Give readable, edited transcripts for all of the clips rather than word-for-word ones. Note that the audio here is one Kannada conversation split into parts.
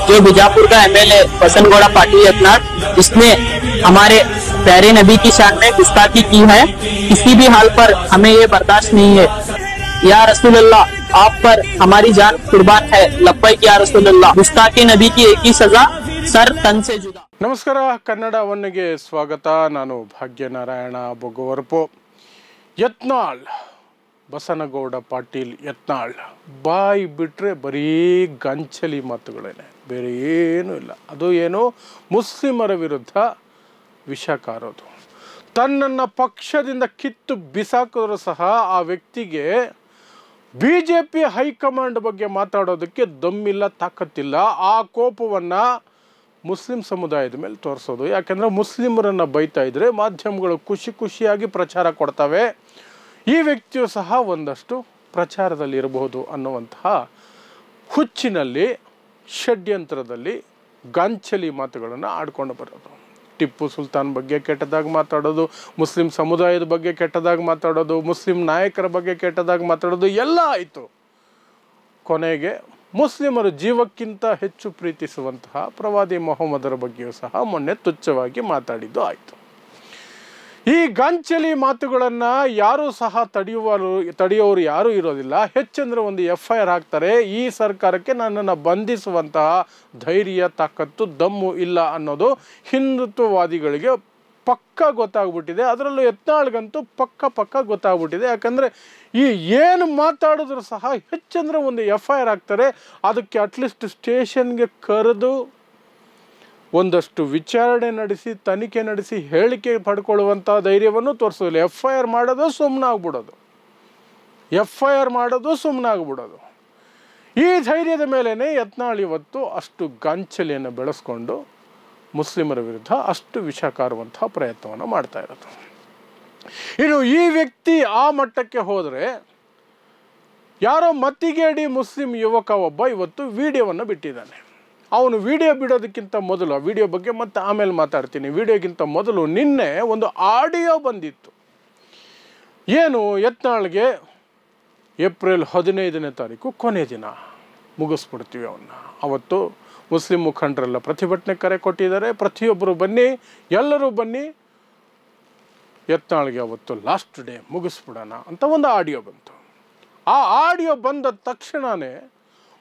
जो बीजापुर का एमएलए बसनगौड़ा पाटिल यत्नाथ, इसने हमारे प्यारे नबी की शान में गुस्ताखी की है। किसी भी हाल पर हमें ये बर्दाश्त नहीं है। या रसूलुल्लाह, आप पर हमारी जान कुर्बान है। लब्बैक या रसूलुल्लाह। गुस्ताखी नबी की एक ही सजा, सर तन से जुदा। ನಮಸ್ಕಾರ, ಕನ್ನಡ ಒನ್ನೆಗೆ ಸ್ವಾಗತ. ನಾನು ಭಾಗ್ಯನಾರಾಯಣ ಬೊಗವರ್ಪು. ಯತ್ನಾಳ್, ಬಸನಗೌಡ ಪಾಟೀಲ್ ಯತ್ನಾಳ್ ಬಾಯಿ ಬಿಟ್ಟರೆ ಬರೀ ಗಂಚಲಿ ಮಾತುಗಳೇನೆ, ಬೇರೆ ಏನೂ ಇಲ್ಲ. ಅದು ಏನು ಮುಸ್ಲಿಮರ ವಿರುದ್ಧ ವಿಷ ಕಾರೋದು. ತನ್ನನ್ನು ಪಕ್ಷದಿಂದ ಕಿತ್ತು ಬಿಸಾಕಿದ್ರು ಸಹ ಆ ವ್ಯಕ್ತಿಗೆ BJP ಹೈಕಮಾಂಡ್ ಬಗ್ಗೆ ಮಾತಾಡೋದಕ್ಕೆ ದಮ್ಮಿಲ್ಲ, ತಾಕತ್ತಿಲ್ಲ. ಆ ಕೋಪವನ್ನು ಮುಸ್ಲಿಂ ಸಮುದಾಯದ ಮೇಲೆ ತೋರಿಸೋದು. ಯಾಕೆಂದರೆ ಮುಸ್ಲಿಮರನ್ನು ಬೈತಾ ಇದ್ದರೆ ಮಾಧ್ಯಮಗಳು ಖುಷಿಯಾಗಿ ಪ್ರಚಾರ ಕೊಡ್ತವೆ. ಈ ವ್ಯಕ್ತಿಯು ಸಹ ಒಂದಷ್ಟು ಪ್ರಚಾರದಲ್ಲಿ ಇರಬಹುದು ಅನ್ನುವಂತಹ ಹುಚ್ಚಿನಲ್ಲಿ, ಷಡ್ಯಂತ್ರದಲ್ಲಿ ಗಂಚಲಿ ಮಾತುಗಳನ್ನು ಆಡ್ಕೊಂಡು ಬರೋದು. ಟಿಪ್ಪು ಸುಲ್ತಾನ್ ಬಗ್ಗೆ ಕೆಟ್ಟದಾಗಿ ಮಾತಾಡೋದು, ಮುಸ್ಲಿಂ ಸಮುದಾಯದ ಬಗ್ಗೆ ಕೆಟ್ಟದಾಗಿ ಮಾತಾಡೋದು, ಮುಸ್ಲಿಂ ನಾಯಕರ ಬಗ್ಗೆ ಕೆಟ್ಟದಾಗಿ ಮಾತಾಡೋದು ಎಲ್ಲ ಆಯಿತು. ಕೊನೆಗೆ ಮುಸ್ಲಿಮರು ಜೀವಕ್ಕಿಂತ ಹೆಚ್ಚು ಪ್ರೀತಿಸುವಂತಹ ಪ್ರವಾದಿ ಮೊಹಮ್ಮದರ ಬಗ್ಗೆಯೂ ಸಹ ಮೊನ್ನೆ ತುಚ್ಛವಾಗಿ ಮಾತಾಡಿದ್ದು ಆಯಿತು. ಈ ಗಂಚಲಿ ಮಾತುಗಳನ್ನು ಯಾರೂ ಸಹ ತಡೆಯುವವರು ಯಾರೂ ಇರೋದಿಲ್ಲ. ಹೆಚ್ಚಂದರೆ ಒಂದು FIR ಹಾಕ್ತಾರೆ. ಈ ಸರ್ಕಾರಕ್ಕೆ ನನ್ನನ್ನು ಬಂಧಿಸುವಂತಹ ಧೈರ್ಯ, ತಾಕತ್ತು, ದಮ್ಮು ಇಲ್ಲ ಅನ್ನೋದು ಹಿಂದುತ್ವವಾದಿಗಳಿಗೆ ಪಕ್ಕ ಗೊತ್ತಾಗ್ಬಿಟ್ಟಿದೆ. ಅದರಲ್ಲೂ ಯತ್ನಾಳ್ಗಂತೂ ಪಕ್ಕ ಗೊತ್ತಾಗ್ಬಿಟ್ಟಿದೆ. ಯಾಕಂದರೆ ಈ ಏನು ಮಾತಾಡಿದ್ರು ಸಹ ಹೆಚ್ಚಂದರೆ ಒಂದು FIR ಹಾಕ್ತಾರೆ. ಅದಕ್ಕೆ ಅಟ್ಲೀಸ್ಟ್ ಸ್ಟೇಷನ್ಗೆ ಕರೆದು ಒಂದಷ್ಟು ವಿಚಾರಣೆ ನಡೆಸಿ, ತನಿಖೆ ನಡೆಸಿ, ಹೇಳಿಕೆ ಪಡ್ಕೊಳ್ಳುವಂಥ ಧೈರ್ಯವನ್ನು ತೋರಿಸೋದಿಲ್ಲ. FIR ಮಾಡೋದು ಸುಮ್ಮನಾಗ್ಬಿಡೋದು. ಈ ಧೈರ್ಯದ ಮೇಲೇ ಯತ್ನಾಳ್ ಇವತ್ತು ಅಷ್ಟು ಗಾಂಚಲಿಯನ್ನು ಬೆಳೆಸ್ಕೊಂಡು ಮುಸ್ಲಿಮರ ವಿರುದ್ಧ ಅಷ್ಟು ವಿಷ ಕಾರುವಂಥ ಪ್ರಯತ್ನವನ್ನು ಮಾಡ್ತಾ ಇರೋದು. ಇನ್ನು ಈ ವ್ಯಕ್ತಿ ಆ ಮಟ್ಟಕ್ಕೆ ಹೋದರೆ, ಯಾರೋ ಮತಿಗೇಡಿ ಮುಸ್ಲಿಂ ಯುವಕ ಒಬ್ಬ ಇವತ್ತು ವಿಡಿಯೋವನ್ನು ಬಿಟ್ಟಿದ್ದಾನೆ. ಅವನು ವಿಡಿಯೋ ಬಿಡೋದಕ್ಕಿಂತ ಮೊದಲು, ಆ ವಿಡಿಯೋ ಬಗ್ಗೆ ಮತ್ತೆ ಆಮೇಲೆ ಮಾತಾಡ್ತೀನಿ, ವಿಡಿಯೋಗಿಂತ ಮೊದಲು ನಿನ್ನೆ ಒಂದು ಆಡಿಯೋ ಬಂದಿತ್ತು. ಏನು, ಯತ್ನಾಳ್ಗೆ ಏಪ್ರಿಲ್ 15ನೇ ತಾರೀಕು ಕೊನೆ ದಿನ, ಮುಗಿಸ್ಬಿಡ್ತೀವಿ ಅವನ್ನ. ಅವತ್ತು ಮುಸ್ಲಿಂ ಮುಖಂಡರೆಲ್ಲ ಪ್ರತಿಭಟನೆ ಕರೆ ಕೊಟ್ಟಿದ್ದಾರೆ. ಪ್ರತಿಯೊಬ್ಬರು ಬನ್ನಿ, ಎಲ್ಲರೂ ಬನ್ನಿ, ಯತ್ನಾಳ್ಗೆ ಅವತ್ತು ಲಾಸ್ಟ್ ಡೇ, ಮುಗಿಸ್ಬಿಡೋಣ ಅಂತ ಒಂದು ಆಡಿಯೋ ಬಂತು. ಆ ಆಡಿಯೋ ಬಂದ ತಕ್ಷಣವೇ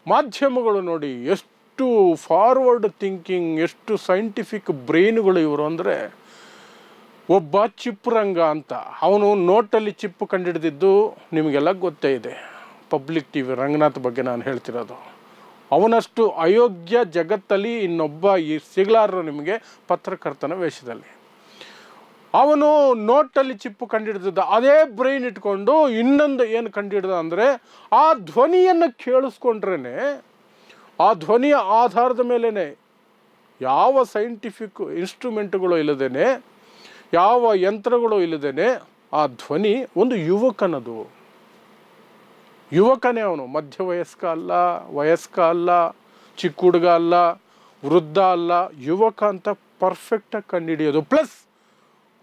ಮಾಧ್ಯಮಗಳು ನೋಡಿ ಎಷ್ಟು ಫಾರ್ವರ್ಡ್ ಥಿಂಕಿಂಗ್, ಎಷ್ಟು ಸೈಂಟಿಫಿಕ್ ಬ್ರೈನ್ಗಳು ಇವರು ಅಂದರೆ, ಒಬ್ಬ ಚಿಪ್ಪರಂಗ ಅಂತ ಅವನು ನೋಟಲ್ಲಿ ಚಿಪ್ಪು ಕಂಡಿಡಿದಿದ್ದು ನಿಮಗೆಲ್ಲ ಗೊತ್ತೇ ಇದೆ. ಪಬ್ಲಿಕ್ TV ರಂಗನಾಥ್ ಬಗ್ಗೆ ನಾನು ಹೇಳ್ತಿರೋದು. ಅವನಷ್ಟು ಅಯೋಗ್ಯ ಜಗತ್ತಲ್ಲಿ ಇನ್ನೊಬ್ಬ ಸಿಗಲಾರರು ನಿಮಗೆ, ಪತ್ರಕರ್ತನ ವೇಷದಲ್ಲಿ. ಅವನು ನೋಟಲ್ಲಿ ಚಿಪ್ಪು ಕಂಡಿಡಿದ ಅದೇ ಬ್ರೈನ್ ಇಟ್ಕೊಂಡು ಇನ್ನೊಂದು ಏನು ಕಂಡಿಡ್ದ ಅಂದರೆ, ಆ ಧ್ವನಿಯನ್ನು ಕೇಳಿಸ್ಕೊಂಡ್ರೇ, ಆ ಧ್ವನಿಯ ಆಧಾರದ ಮೇಲೇ, ಯಾವ ಸೈಂಟಿಫಿಕ್ ಇನ್ಸ್ಟ್ರೂಮೆಂಟ್ಗಳು ಇಲ್ಲದೇನೆ, ಯಾವ ಯಂತ್ರಗಳು ಇಲ್ಲದೇನೆ, ಆ ಧ್ವನಿ ಒಂದು ಯುವಕನದು. ಯುವಕನೇ ಅವನು, ಮಧ್ಯವಯಸ್ಕ ಅಲ್ಲ, ವಯಸ್ಕ ಅಲ್ಲ, ಚಿಕ್ಕ ಹುಡುಗ ಅಲ್ಲ, ವೃದ್ಧ ಅಲ್ಲ, ಯುವಕ ಅಂತ ಪರ್ಫೆಕ್ಟಾಗಿ ಕಂಡುಹಿಡಿಯೋದು. ಪ್ಲಸ್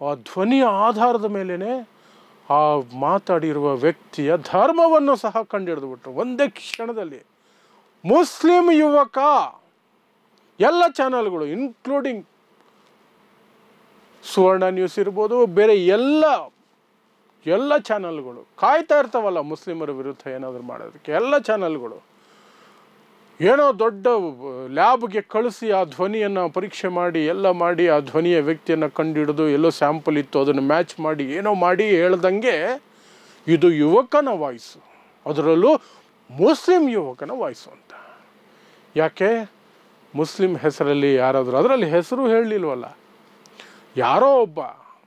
ಆ ಧ್ವನಿಯ ಆಧಾರದ ಮೇಲೇ ಆ ಮಾತಾಡಿರುವ ವ್ಯಕ್ತಿಯ ಧರ್ಮವನ್ನು ಸಹ ಕಂಡುಹಿಡಿದುಬಿಟ್ರು ಒಂದೇ ಕ್ಷಣದಲ್ಲಿ. ಮುಸ್ಲಿಂ ಯುವಕ, ಎಲ್ಲ ಚಾನಲ್ಗಳು ಇನ್ಕ್ಲೂಡಿಂಗ್ ಸುವರ್ಣ ನ್ಯೂಸ್ ಇರ್ಬೋದು, ಬೇರೆ ಎಲ್ಲ ಚಾನಲ್ಗಳು ಕಾಯ್ತಾ ಇರ್ತಾವಲ್ಲ ಮುಸ್ಲಿಮರ ವಿರುದ್ಧ ಏನಾದರೂ ಮಾಡೋದಕ್ಕೆ. ಎಲ್ಲ ಚಾನಲ್ಗಳು ಏನೋ ದೊಡ್ಡ ಲ್ಯಾಬ್ಗೆ ಕಳಿಸಿ ಆ ಧ್ವನಿಯನ್ನು ಪರೀಕ್ಷೆ ಮಾಡಿ ಎಲ್ಲ ಮಾಡಿ, ಆ ಧ್ವನಿಯ ವ್ಯಕ್ತಿಯನ್ನು ಕಂಡುಹಿಡಿದು ಎಲ್ಲೋ ಸ್ಯಾಂಪಲ್ ಇತ್ತು ಅದನ್ನು ಮ್ಯಾಚ್ ಮಾಡಿ ಏನೋ ಮಾಡಿ ಹೇಳ್ದಂಗೆ ಇದು ಯುವಕನ ವಾಯ್ಸು, ಅದರಲ್ಲೂ ಮುಸ್ಲಿಂ ಯುವಕನ ವಾಯ್ಸು ಅಂತ. ಯಾಕೆ ಮುಸ್ಲಿಂ ಹೆಸರಲ್ಲಿ ಯಾರಾದರೂ, ಅದರಲ್ಲಿ ಹೆಸರು ಹೇಳಲಿಲ್ವಲ್ಲ, ಯಾರೋ ಒಬ್ಬ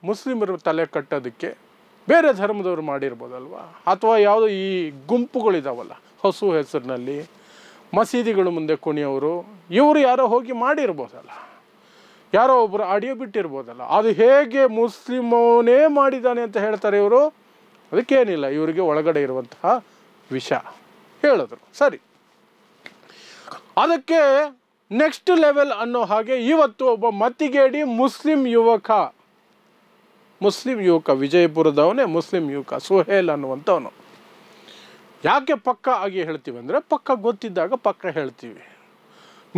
ಮುಸ್ಲಿಮರು ತಲೆ ಕಟ್ಟೋದಕ್ಕೆ ಬೇರೆ ಧರ್ಮದವ್ರು ಮಾಡಿರ್ಬೋದಲ್ವ, ಅಥವಾ ಯಾವುದೋ ಈ ಗುಂಪುಗಳಿದಾವಲ್ಲ ಹಸು ಹೆಸರಿನಲ್ಲಿ ಮಸೀದಿಗಳು ಮುಂದೆ ಕುಣಿಯೋರು, ಇವರು ಯಾರೋ ಹೋಗಿ ಮಾಡಿರ್ಬೋದಲ್ಲ, ಯಾರೋ ಒಬ್ಬರು ಆಡಿಯೋ ಬಿಟ್ಟಿರ್ಬೋದಲ್ಲ. ಅದು ಹೇಗೆ ಮುಸ್ಲಿಮವನೇ ಮಾಡಿದ್ದಾನೆ ಅಂತ ಹೇಳ್ತಾರೆ ಇವರು? ಅದಕ್ಕೇನಿಲ್ಲ, ಇವರಿಗೆ ಒಳಗಡೆ ಇರುವಂತಹ ವಿಷ ಹೇಳಿದ್ರು. ಸರಿ, ಅದಕ್ಕೆ ನೆಕ್ಸ್ಟ್ ಲೆವೆಲ್ ಅನ್ನೋ ಹಾಗೆ ಇವತ್ತು ಒಬ್ಬ ಮತಿಗೇಡಿ ಮುಸ್ಲಿಂ ಯುವಕ ವಿಜಯಪುರದವನೇ ಮುಸ್ಲಿಂ ಯುವಕ ಸುಹೇಲ್ ಅನ್ನುವಂಥವನು. ಯಾಕೆ ಪಕ್ಕ ಆಗಿ ಹೇಳ್ತೀವಿ ಅಂದರೆ, ಪಕ್ಕ ಗೊತ್ತಿದ್ದಾಗ ಪಕ್ಕ ಹೇಳ್ತೀವಿ.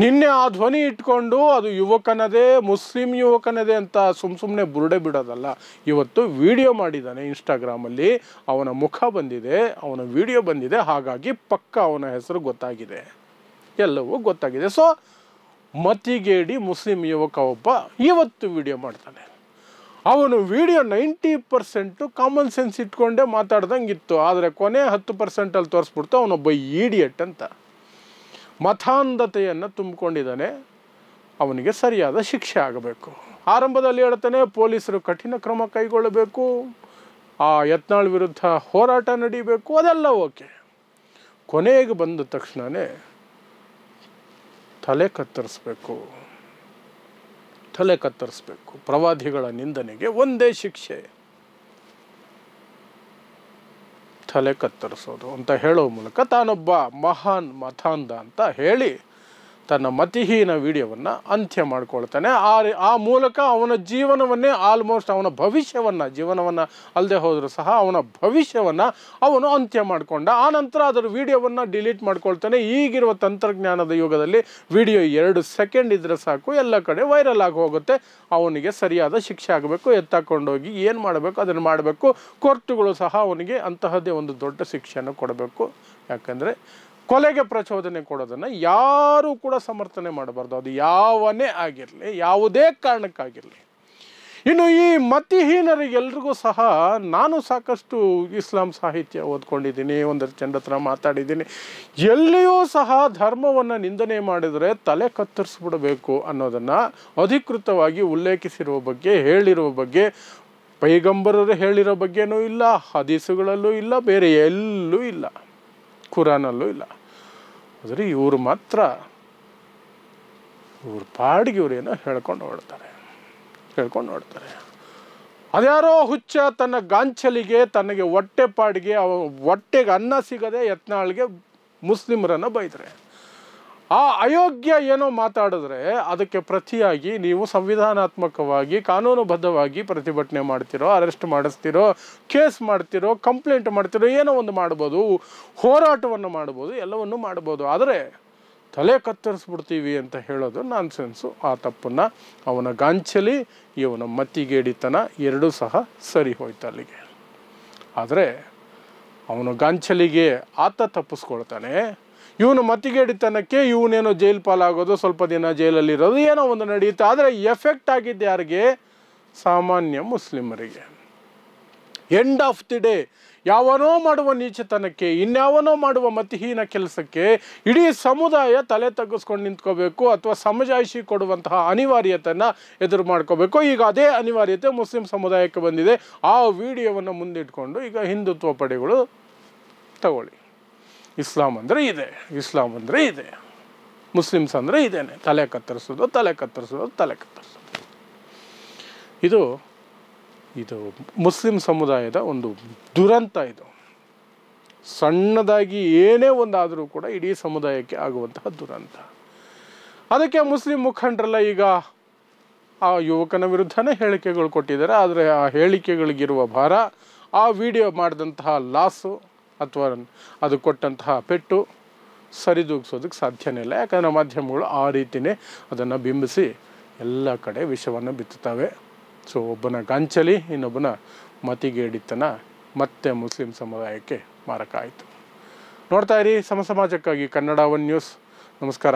ನಿನ್ನೆ ಆ ಧ್ವನಿ ಇಟ್ಕೊಂಡು ಅದು ಯುವಕನದೇ, ಮುಸ್ಲಿಂ ಯುವಕನದೇ ಅಂತ ಸುಮ್ಮನೆ ಬುರುಡೆ ಬಿಡೋದಲ್ಲ. ಇವತ್ತು ವಿಡಿಯೋ ಮಾಡಿದ್ದಾನೆ ಇನ್ಸ್ಟಾಗ್ರಾಮಲ್ಲಿ, ಅವನ ಮುಖ ಬಂದಿದೆ, ಅವನ ವಿಡಿಯೋ ಬಂದಿದೆ, ಹಾಗಾಗಿ ಪಕ್ಕ ಅವನ ಹೆಸರು ಗೊತ್ತಾಗಿದೆ, ಎಲ್ಲವೂ ಗೊತ್ತಾಗಿದೆ. ಸೊ ಮತಿಗೇಡಿ ಮುಸ್ಲಿಂ ಯುವಕ ಒಬ್ಬ ಇವತ್ತು ವಿಡಿಯೋ ಮಾಡ್ತಾನೆ. ಅವನು ವಿಡಿಯೋ 90% ಕಾಮನ್ ಸೆನ್ಸ್ ಇಟ್ಕೊಂಡೇ ಮಾತಾಡ್ದಂಗಿತ್ತು. ಆದರೆ ಕೊನೆ 10%ಅಲ್ಲಿ ತೋರಿಸ್ಬಿಡ್ತು ಅವನೊಬ್ಬ ಈಡಿಯಟ್ ಅಂತ. ಮತಾಂಧತೆಯನ್ನು ತುಂಬಿಕೊಂಡಿದ್ದಾನೆ, ಅವನಿಗೆ ಸರಿಯಾದ ಶಿಕ್ಷೆ ಆಗಬೇಕು. ಆರಂಭದಲ್ಲಿ ಹೇಳ್ತಾನೆ ಪೊಲೀಸರು ಕಠಿಣ ಕ್ರಮ ಕೈಗೊಳ್ಳಬೇಕು, ಆ ಯತ್ನಾಳ್ ವಿರುದ್ಧ ಹೋರಾಟ ನಡೀಬೇಕು, ಅದೆಲ್ಲ ಓಕೆ. ಕೊನೆಗೆ ಬಂದ ತಕ್ಷಣವೇ ತಲೆ ಕತ್ತರಿಸ್ಬೇಕು. ಪ್ರವಾದಿಗಳ ನಿಂದನೆಗೆ ಒಂದೇ ಶಿಕ್ಷೆ, ತಲೆ ಕತ್ತರಿಸೋದು ಅಂತ ಹೇಳೋ ಮೂಲಕ ತಾನೊಬ್ಬ ಮಹಾನ್ ಮತಾಂಧ ಅಂತ ಹೇಳಿ ತನ್ನ ಮತಿಹೀನ ವಿಡಿಯೋವನ್ನು ಅಂತ್ಯ ಮಾಡ್ಕೊಳ್ತಾನೆ. ಆ ಮೂಲಕ ಅವನ ಜೀವನವನ್ನೇ ಆಲ್ಮೋಸ್ಟ್ ಅವನ ಭವಿಷ್ಯವನ್ನು, ಜೀವನವನ್ನು ಅಲ್ಲದೆ ಹೋದರೂ ಸಹ ಅವನ ಭವಿಷ್ಯವನ್ನು ಅವನು ಅಂತ್ಯ ಮಾಡಿಕೊಂಡ. ಆನಂತರ ಅದರ ವಿಡಿಯೋವನ್ನು ಡಿಲೀಟ್ ಮಾಡ್ಕೊಳ್ತಾನೆ. ಈಗಿರುವ ತಂತ್ರಜ್ಞಾನದ ಯುಗದಲ್ಲಿ ವಿಡಿಯೋ 2 ಸೆಕೆಂಡ್ ಇದ್ದರೆ ಸಾಕು, ಎಲ್ಲ ಕಡೆ ವೈರಲ್ ಆಗಿ ಹೋಗುತ್ತೆ. ಅವನಿಗೆ ಸರಿಯಾದ ಶಿಕ್ಷೆ ಆಗಬೇಕು, ಎತ್ತಾಕೊಂಡೋಗಿ ಏನು ಮಾಡಬೇಕು ಅದನ್ನು ಮಾಡಬೇಕು. ಕೋರ್ಟುಗಳು ಸಹ ಅವನಿಗೆ ಅಂತಹದ್ದೇ ಒಂದು ದೊಡ್ಡ ಶಿಕ್ಷೆಯನ್ನು ಕೊಡಬೇಕು. ಯಾಕಂದರೆ ಕೊಲೆಗೆ ಪ್ರಚೋದನೆ ಕೊಡೋದನ್ನು ಯಾರೂ ಕೂಡ ಸಮರ್ಥನೆ ಮಾಡಬಾರ್ದು, ಅದು ಯಾವನೇ ಆಗಿರಲಿ, ಯಾವುದೇ ಕಾರಣಕ್ಕಾಗಿರಲಿ. ಇನ್ನು ಈ ಮತಿಹೀನರಿಗೆಲ್ರಿಗೂ ಸಹ ನಾನು ಸಾಕಷ್ಟು ಇಸ್ಲಾಂ ಸಾಹಿತ್ಯ ಓದ್ಕೊಂಡಿದ್ದೀನಿ, ಒಂದಷ್ಟು ಜನರ ಹತ್ರ ಮಾತಾಡಿದ್ದೀನಿ. ಎಲ್ಲಿಯೂ ಸಹ ಧರ್ಮವನ್ನು ನಿಂದನೆ ಮಾಡಿದರೆ ತಲೆ ಕತ್ತರಿಸ್ಬಿಡಬೇಕು ಅನ್ನೋದನ್ನು ಅಧಿಕೃತವಾಗಿ ಉಲ್ಲೇಖಿಸಿರುವ ಬಗ್ಗೆ, ಹೇಳಿರುವ ಬಗ್ಗೆ ಪೈಗಂಬರರು ಹೇಳಿರೋ ಬಗ್ಗೆನೂ ಇಲ್ಲ, ಹದೀಸುಗಳಲ್ಲೂ ಇಲ್ಲ, ಬೇರೆ ಎಲ್ಲೂ ಇಲ್ಲ, ಕುರಾನಲ್ಲೂ ಇಲ್ಲ. ಆದರೆ ಇವರು ಮಾತ್ರ ಇವ್ರ ಪಾಡಿಗೆ ಇವರೇನೋ ಹೇಳ್ಕೊಂಡು ಹೊಡ್ತಾರೆ. ಅದ್ಯಾರೋ ಹುಚ್ಚ ತನ್ನ ಗಾಂಚಲಿಗೆ, ತನಗೆ ಹೊಟ್ಟೆಗೆ ಅನ್ನ ಸಿಗದೆ ಯತ್ನಾಳ್ಗೆ ಮುಸ್ಲಿಮರನ್ನು ಬೈದರೆ, ಆ ಅಯೋಗ್ಯ ಏನೋ ಮಾತಾಡಿದ್ರೆ ಅದಕ್ಕೆ ಪ್ರತಿಯಾಗಿ ನೀವು ಸಂವಿಧಾನಾತ್ಮಕವಾಗಿ ಕಾನೂನುಬದ್ಧವಾಗಿ ಪ್ರತಿಭಟನೆ ಮಾಡ್ತಿರೋ, ಅರೆಸ್ಟ್ ಮಾಡಿಸ್ತಿರೋ, ಕೇಸ್ ಮಾಡ್ತಿರೋ, ಕಂಪ್ಲೇಂಟ್ ಮಾಡ್ತಿರೋ, ಏನೋ ಒಂದು ಮಾಡ್ಬೋದು, ಹೋರಾಟವನ್ನು ಮಾಡ್ಬೋದು, ಎಲ್ಲವನ್ನು ಮಾಡ್ಬೋದು. ಆದರೆ ತಲೆ ಕತ್ತರಿಸ್ಬಿಡ್ತೀವಿ ಅಂತ ಹೇಳೋದು ನಾನ್ಸೆನ್ಸು. ಆ ತಪ್ಪನ್ನು ಅವನ ಗಾಂಚಲಿ, ಇವನ ಮತಿಗೇಡಿತನ ಎರಡೂ ಸಹ ಸರಿ ಹೋಯ್ತು ಅಲ್ಲಿಗೆ. ಆದರೆ ಅವನ ಗಾಂಚಲಿಗೆ ಆತ ತಪ್ಪಿಸ್ಕೊಳ್ತಾನೆ, ಇವನು ಮತಿಗೇಡಿತನಕ್ಕೆ ಇವನೇನೋ ಜೈಲು ಪಾಲಾಗೋದು, ಸ್ವಲ್ಪ ದಿನ ಜೈಲಲ್ಲಿರೋದು, ಏನೋ ಒಂದು ನಡೆಯುತ್ತೆ. ಆದರೆ ಎಫೆಕ್ಟ್ ಆಗಿದ್ದು ಯಾರಿಗೆ? ಸಾಮಾನ್ಯ ಮುಸ್ಲಿಮರಿಗೆ. ಎಂಡ್ ಆಫ್ ದಿ ಡೇ ಯಾವನೋ ಮಾಡುವ ನೀಚತನಕ್ಕೆ, ಇನ್ಯಾವನೋ ಮಾಡುವ ಮತಿಹೀನ ಕೆಲಸಕ್ಕೆ ಇಡೀ ಸಮುದಾಯ ತಲೆ ತಗ್ಗಿಸ್ಕೊಂಡು ನಿಂತ್ಕೋಬೇಕು, ಅಥವಾ ಸಮಜಾಯಿಷಿ ಕೊಡುವಂತಹ ಅನಿವಾರ್ಯತೆಯನ್ನು ಎದುರು ಮಾಡ್ಕೋಬೇಕು. ಈಗ ಅದೇ ಅನಿವಾರ್ಯತೆ ಮುಸ್ಲಿಂ ಸಮುದಾಯಕ್ಕೆ ಬಂದಿದೆ. ಆ ವಿಡಿಯೋವನ್ನು ಮುಂದಿಟ್ಕೊಂಡು ಈಗ ಹಿಂದುತ್ವ ಪಡೆಗಳು ತಗೊಳ್ಳಿ, ಇಸ್ಲಾಂ ಅಂದರೆ ಇದೆ, ಮುಸ್ಲಿಮ್ಸ್ ಅಂದರೆ ಇದೇನೆ, ತಲೆ ಕತ್ತರಿಸೋದು. ಇದು ಮುಸ್ಲಿಂ ಸಮುದಾಯದ ಒಂದು ದುರಂತ. ಇದು ಸಣ್ಣದಾಗಿ ಏನೇ ಒಂದಾದರೂ ಕೂಡ ಇಡೀ ಸಮುದಾಯಕ್ಕೆ ಆಗುವಂತಹ ದುರಂತ. ಅದಕ್ಕೆ ಮುಸ್ಲಿಂ ಮುಖಂಡರೆಲ್ಲ ಈಗ ಆ ಯುವಕನ ವಿರುದ್ಧನೇ ಹೇಳಿಕೆಗಳು ಕೊಟ್ಟಿದ್ದಾರೆ. ಆದರೆ ಆ ಹೇಳಿಕೆಗಳಿಗಿರುವ ಭಾರ, ಆ ವಿಡಿಯೋ ಮಾಡಿದಂತಹ ಲಾಸು ಅಥವಾ ಅದು ಕೊಟ್ಟಂತಹ ಪೆಟ್ಟು ಸರಿದೂಗಿಸೋದಕ್ಕೆ ಸಾಧ್ಯನೇ ಇಲ್ಲ. ಯಾಕಂದರೆ ಮಾಧ್ಯಮಗಳು ಆ ರೀತಿಯೇ ಅದನ್ನು ಬಿಂಬಿಸಿ ಎಲ್ಲ ಕಡೆ ವಿಷವನ್ನು ಬಿತ್ತುತ್ತವೆ. ಸೊ ಒಬ್ಬನ ಗಾಂಚಲಿ, ಇನ್ನೊಬ್ಬನ ಮತಿಗೇಡಿತನ ಮತ್ತೆ ಮುಸ್ಲಿಂ ಸಮುದಾಯಕ್ಕೆ ಮಾರಕ ಆಯಿತು. ನೋಡ್ತಾ ಇರಿ ಸಮಾಜಕ್ಕಾಗಿ ಕನ್ನಡ 1 ನ್ಯೂಸ್. ನಮಸ್ಕಾರ.